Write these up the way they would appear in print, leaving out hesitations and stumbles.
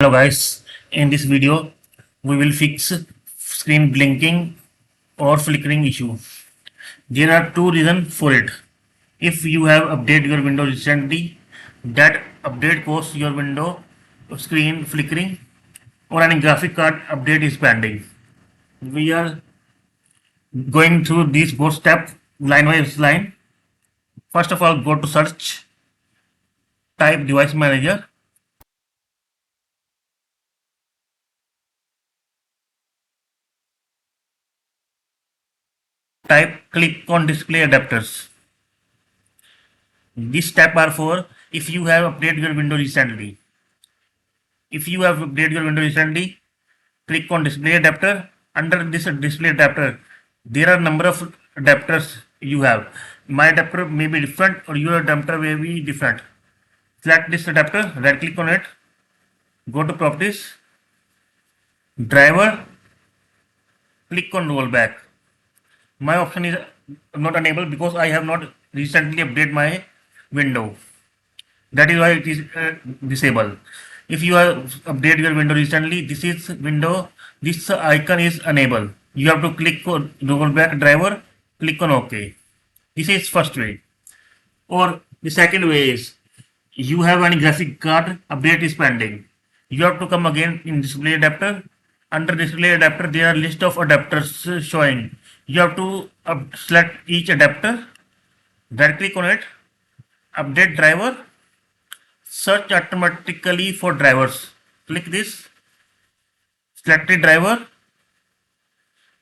Hello guys, in this video we will fix screen blinking or flickering issue. There are two reasons for it. If you have updated your window recently, that update causes your window screen flickering, or any graphic card update is pending. We are going through these both steps line by line. First of all, go to search, type device manager, click on display adapters. These steps are for if you have updated your window recently. If you have updated your window recently, click on display adapter. Under this display adapter, there are number of adapters you have. My adapter may be different or your adapter may be different. Select this adapter, right click on it, go to properties, driver, click on rollback. My option is not enabled because I have not recently updated my window. That is why it is disabled. If you have updated your window recently, this is window, this icon is enabled. You have to click on rollback driver, click on OK. This is first way. Or the second way is you have any graphic card update is pending. You have to come again in display adapter. Under display adapter, there are list of adapters showing. You have to select each adapter, right click on it, update driver, search automatically for drivers. Click this, select the driver.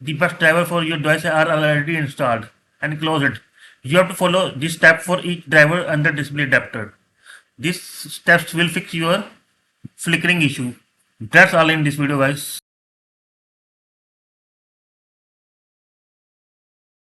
The best driver for your device are already installed and close it. You have to follow this step for each driver under display adapter. These steps will fix your flickering issue. That's all in this video guys.